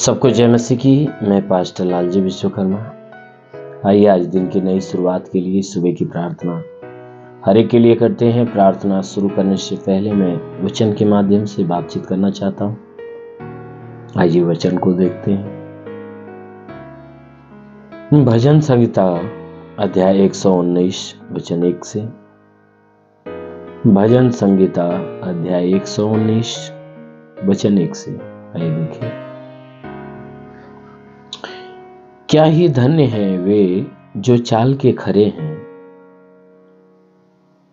सबको जय मसीह की। मैं पास्टर लालजी विश्वकर्मा। आइए आज दिन की नई शुरुआत के लिए सुबह की प्रार्थना हर एक के लिए करते हैं। प्रार्थना शुरू करने से पहले मैं वचन के माध्यम से बातचीत करना चाहता हूँ। आइए वचन को देखते हैं। भजन संहिता अध्याय 119 वचन 1 से। भजन संहिता अध्याय 119 वचन 1 से। आइए देखिए। क्या ही धन्य हैं वे जो चाल के खरे हैं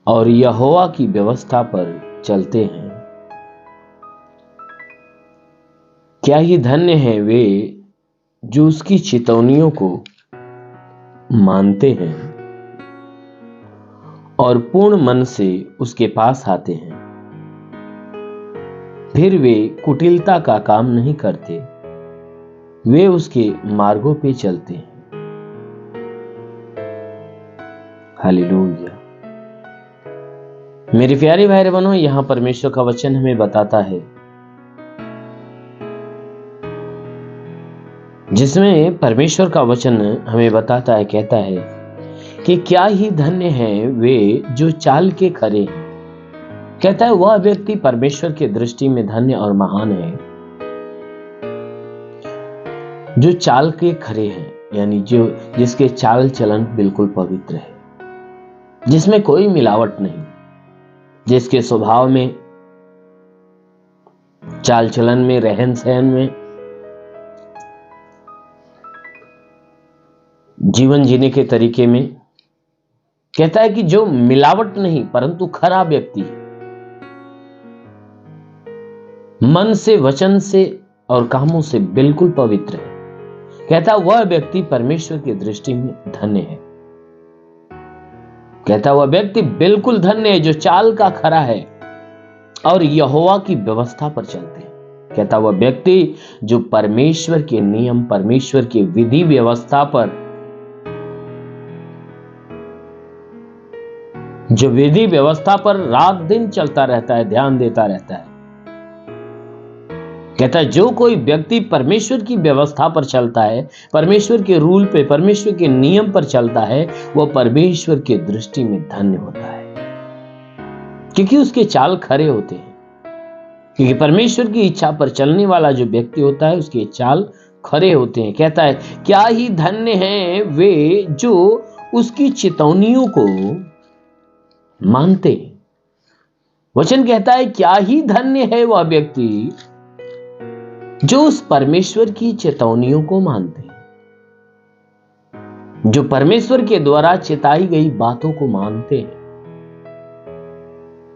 और यहोवा की व्यवस्था पर चलते हैं। क्या ही धन्य हैं वे जो उसकी चितौनियों को मानते हैं और पूर्ण मन से उसके पास आते हैं। फिर वे कुटिलता का काम नहीं करते, वे उसके मार्गों पे चलते हैं। हालेलुया। मेरे प्यारे भाई बहनों, यहां परमेश्वर का वचन हमें बताता है, जिसमें परमेश्वर का वचन हमें बताता है, कहता है कि क्या ही धन्य हैं वे जो चाल के खरे हैं। कहता है वह व्यक्ति परमेश्वर की दृष्टि में धन्य और महान है जो चाल के खरे हैं, यानी जिसके चाल चलन बिल्कुल पवित्र है, जिसमें कोई मिलावट नहीं, जिसके स्वभाव में, चाल चलन में, रहन सहन में, जीवन जीने के तरीके में, कहता है कि जो मिलावट नहीं परंतु खरा व्यक्ति, मन से, वचन से और कामों से बिल्कुल पवित्र है। कहता वह व्यक्ति परमेश्वर की दृष्टि में धन्य है। कहता वह व्यक्ति बिल्कुल धन्य है जो चाल का खरा है और यहोवा की व्यवस्था पर चलते हैं। कहता वह व्यक्ति जो परमेश्वर के नियम, परमेश्वर की विधि व्यवस्था पर, जो विधि व्यवस्था पर रात दिन चलता रहता है, ध्यान देता रहता है। कहता है जो कोई व्यक्ति परमेश्वर की व्यवस्था पर चलता है, परमेश्वर के रूल पे, परमेश्वर के नियम पर चलता है, वह परमेश्वर की दृष्टि में धन्य होता है, क्योंकि उसके चाल खरे होते हैं। क्योंकि परमेश्वर की इच्छा पर चलने वाला जो व्यक्ति होता है, उसके चाल खरे होते हैं। कहता है क्या ही धन्य हैं वे जो उसकी चितौनियों को मानते। वचन कहता है क्या ही धन्य है वह व्यक्ति जो उस परमेश्वर की चेतावनियों को मानते हैं, जो परमेश्वर के द्वारा चिताई गई बातों को मानते हैं।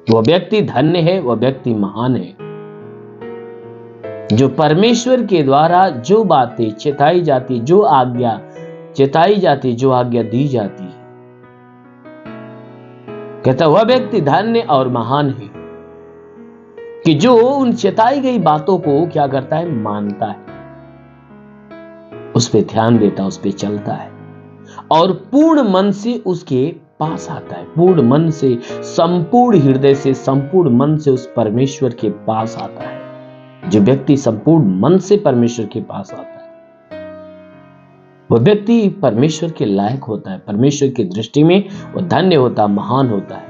वह व्यक्ति धन्य है, वह व्यक्ति महान है, जो परमेश्वर के द्वारा जो बातें चिताई जाती, जो आज्ञा चिताई जाती, जो आज्ञा दी जाती है, कहता वह व्यक्ति धन्य और महान है कि जो उन चिताई गई बातों को क्या करता है, मानता है, उस पे ध्यान देता, उस पे चलता है और पूर्ण मन से उसके पास आता है। पूर्ण मन से, संपूर्ण हृदय से, संपूर्ण मन से उस परमेश्वर के पास आता है। जो व्यक्ति संपूर्ण मन से परमेश्वर के पास आता है, वह व्यक्ति परमेश्वर के लायक होता है, परमेश्वर की दृष्टि में वह धन्य होता, महान होता है।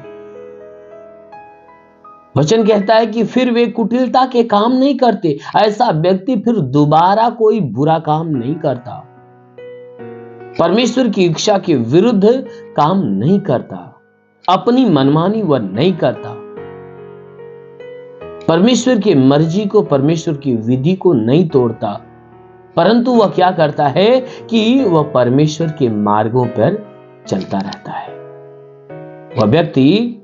वचन कहता है कि फिर वे कुटिलता के काम नहीं करते। ऐसा व्यक्ति फिर दोबारा कोई बुरा काम नहीं करता, परमेश्वर की इच्छा के विरुद्ध काम नहीं करता, अपनी मनमानी वह नहीं करता, परमेश्वर की मर्जी को, परमेश्वर की विधि को नहीं तोड़ता, परंतु वह क्या करता है कि वह परमेश्वर के मार्गों पर चलता रहता है। वह व्यक्ति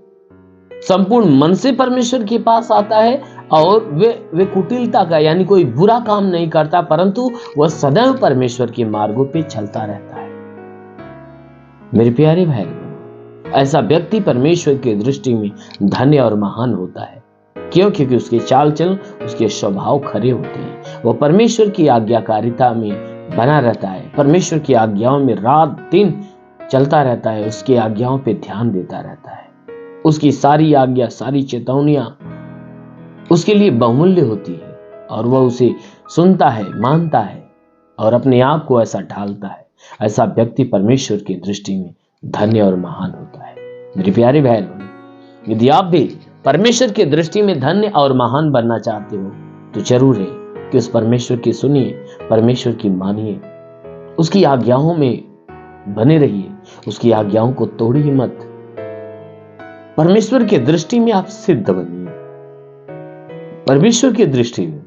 संपूर्ण मन से परमेश्वर के पास आता है और वे कुटिलता का, यानी कोई बुरा काम नहीं करता, परंतु वह सदैव परमेश्वर के मार्गों पे चलता रहता है। मेरे प्यारे भाई, ऐसा व्यक्ति परमेश्वर की दृष्टि में धन्य और महान होता है। क्यों? क्योंकि उसके चाल चलन, उसके स्वभाव खरे होते हैं। वह परमेश्वर की आज्ञाकारिता में बना रहता है, परमेश्वर की आज्ञाओं में रात दिन चलता रहता है, उसकी आज्ञाओं पे ध्यान देता रहता है। उसकी सारी आज्ञा, सारी चेतावनियां उसके लिए बहुमूल्य होती है और वह उसे सुनता है, मानता है और अपने आप को ऐसा ढालता है, ऐसा व्यक्ति परमेश्वर की दृष्टि में धन्य और महान होता है। मेरे प्यारे बहन, यदि आप भी परमेश्वर की दृष्टि में धन्य और महान बनना चाहते हो तो जरूर है कि उस परमेश्वर की सुनिए, परमेश्वर की मानिए, उसकी आज्ञाओं में बने रहिए, उसकी आज्ञाओं को तोड़िए मत। परमेश्वर की दृष्टि में आप सिद्ध बनिए। परमेश्वर की दृष्टि में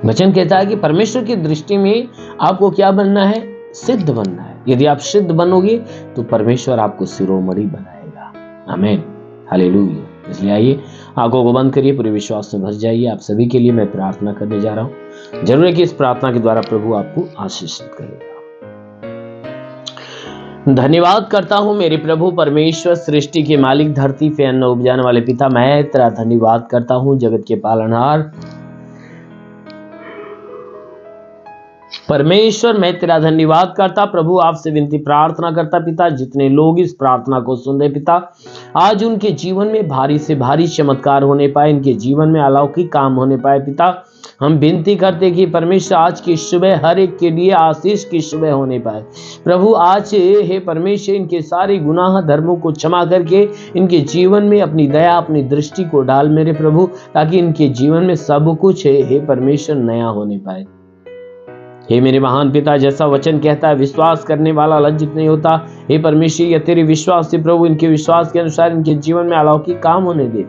वचन कहता है कि परमेश्वर की दृष्टि में आपको क्या बनना है? सिद्ध बनना है। यदि आप सिद्ध बनोगे तो परमेश्वर आपको शिरोमणि बनाएगा। आमीन, हालेलुया। इसलिए आइए आंखों को बंद करिए, पूरे विश्वास में भर जाइए। आप सभी के लिए मैं प्रार्थना करने जा रहा हूं। जरूर है कि इस प्रार्थना के द्वारा प्रभु आपको आशीषित करेगा। धन्यवाद करता हूं मेरे प्रभु परमेश्वर, सृष्टि के मालिक, धरती पे अन्न उपजाने वाले पिता, मैं तेरा धन्यवाद करता हूं। जगत के पालनहार परमेश्वर, मैं तेरा धन्यवाद करता प्रभु। आपसे विनती प्रार्थना करता पिता, जितने लोग इस प्रार्थना को सुन रहे पिता, आज उनके जीवन में भारी से भारी चमत्कार होने पाए, इनके जीवन में अलौकिक काम होने पाए पिता। हम विनती करते कि परमेश्वर आज की सुबह हर एक के लिए आशीष की सुबह होने पाए प्रभु। आज हे परमेश्वर, इनके सारे गुनाह धर्मों को क्षमा करके इनके जीवन में अपनी दया, अपनी दृष्टि को डाल मेरे प्रभु, ताकि इनके जीवन में सब कुछ हे परमेश्वर नया होने पाए। हे मेरे महान पिता, जैसा वचन कहता है विश्वास करने वाला लज्जित नहीं होता। हे परमेश्वर, या तेरे विश्वास से प्रभु इनके विश्वास के अनुसार इनके जीवन में अलौकिक काम होने दे।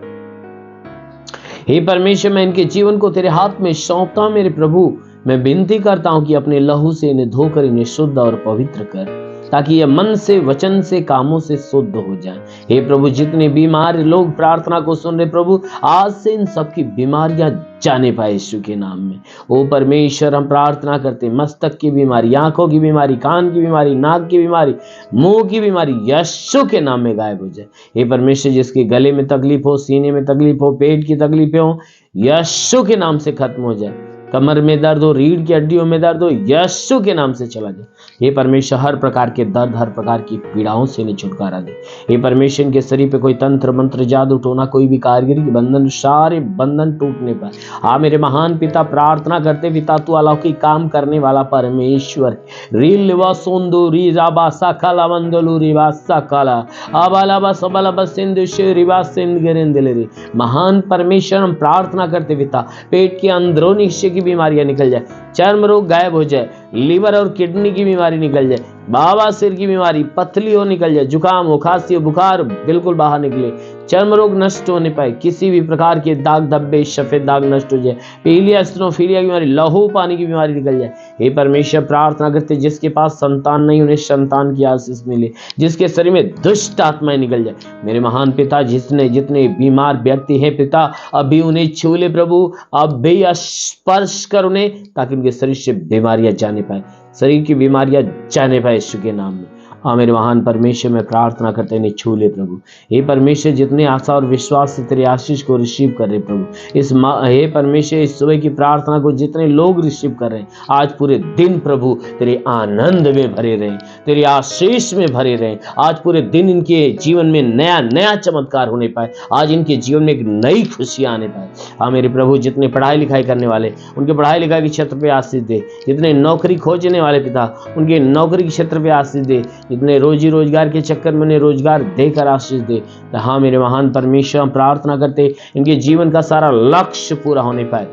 हे परमेश्वर, मैं इनके जीवन को तेरे हाथ में सौंपता हूं मेरे प्रभु। मैं विनती करता हूं कि अपने लहू से इन्हें धोकर इन्हें शुद्ध और पवित्र कर, ताकि ये मन से, वचन से, कामों से शुद्ध हो जाए। हे प्रभु, जितने बीमार लोग प्रार्थना को सुन रहे प्रभु, आज से इन सबकी बीमारियां जाने पाए यीशु के नाम में। ओ परमेश्वर, हम प्रार्थना करते मस्तक की बीमारी, आंखों की बीमारी, कान की बीमारी, नाक की बीमारी, मुंह की बीमारी यीशु के नाम में गायब हो जाए। हे परमेश्वर, जिसके गले में तकलीफ हो, सीने में तकलीफ हो, पेट की तकलीफें हो, यीशु के नाम से खत्म हो जाए। कमर में दर्द हो, रीढ़ की हड्डियों में दर्द हो, यीशु के नाम से चला जाए। हे परमेश्वर, हर प्रकार के दर्द, हर प्रकार की पीड़ाओं से इन्हें छुटकारा दे। हे परमेश्वर, इनके शरीर पे कोई तंत्र मंत्र, जादू टोना, कोई भी कारीगरी के बंधन, सारे बंधन टूटने पाए। हाँ मेरे महान पिता, प्रार्थना करते पिता, तू अलौकिक काम करने वाला परमेश्वर। रीलवा सोंदू रीजाबा साकाला मंदलू रिवा साकाला आबालाबा सबलाबा सिंधु रिवा सिंध गिरिंदले। महान परमेश्वर, हम प्रार्थना करते पिता, पेट के अंदरूनी हिस्से की बीमारियां निकल जाए, चर्म रोग गायब हो जाए, लीवर और किडनी की बीमारी निकल जाए, बाबा सिर की बीमारी, पथली हो निकल जाए, जुकाम हो, खांसी हो, बुखार बिल्कुल बाहर निकले, चर्म रोग नष्ट होने पाए, किसी भी प्रकार के दाग धब्बे, सफेद दाग नष्ट हो जाए, पीलिया स्टेनोफिलिया की बीमारी, लहू पानी की बीमारी निकल जाए। हे परमेश्वर, प्रार्थना करते जिसके पास संतान नहीं, उन्हें संतान की आशीष मिले, जिसके शरीर में दुष्ट आत्माएं निकल जाए। मेरे महान पिता, जितने बीमार व्यक्ति हैं पिता, अभी उन्हें छू ले प्रभु, अब भी स्पर्श कर उन्हें, ताकि उनके शरीर से बीमारियां जाने पाए, शरीर की बीमारियां जाने पाए यीशु के नाम में। हाँ मेरे महान परमेश्वर, मैं प्रार्थना करते इन्हें छू ले प्रभु। हे परमेश्वर, जितने आशा और विश्वास से तेरे आशीष को रिसीव कर रहे प्रभु, हे परमेश्वर, इस सुबह की प्रार्थना को जितने लोग रिसीव कर रहे हैं, आज पूरे दिन प्रभु तेरे आनंद में भरे रहे, तेरे आशीष में भरे रहे। आज पूरे दिन इनके जीवन में नया नया चमत्कार होने पाए, आज इनके जीवन में एक नई खुशियां आने पाए। हाँ मेरे प्रभु, जितने पढ़ाई लिखाई करने वाले, उनके पढ़ाई लिखाई के क्षेत्र पे आशीष दे। जितने नौकरी खोजने वाले पिता, उनके नौकरी के क्षेत्र पे आशीष दे। जितने रोजी रोजगार के चक्कर में उन्हें रोजगार देकर आशीष दे। तो हाँ मेरे महान परमेश्वर, हम प्रार्थना करते इनके जीवन का सारा लक्ष्य पूरा होने पाए।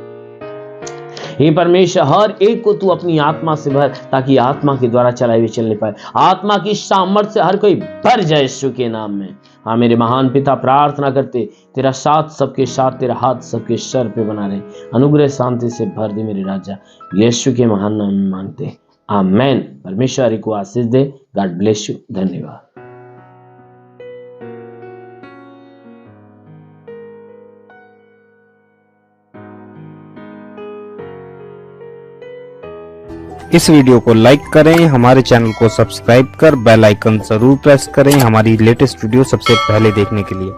हे परमेश्वर, हर एक को तू अपनी आत्मा से भर, ताकि आत्मा के द्वारा चलाए हुए चलने पाए, आत्मा की सामर्थ्य से हर कोई भर जाए यीशु के नाम में। हाँ मेरे महान पिता, प्रार्थना करते तेरा साथ सबके साथ, तेरा हाथ सबके सर पे बना रहे, अनुग्रह शांति से भर दे मेरे राजा, यीशु के महान नाम में मांगते, आमेन। परमेश्वर को आशीष दे। God bless you. धन्यवाद। इस वीडियो को लाइक करें, हमारे चैनल को सब्सक्राइब कर बेल आइकन जरूर प्रेस करें हमारी लेटेस्ट वीडियो सबसे पहले देखने के लिए।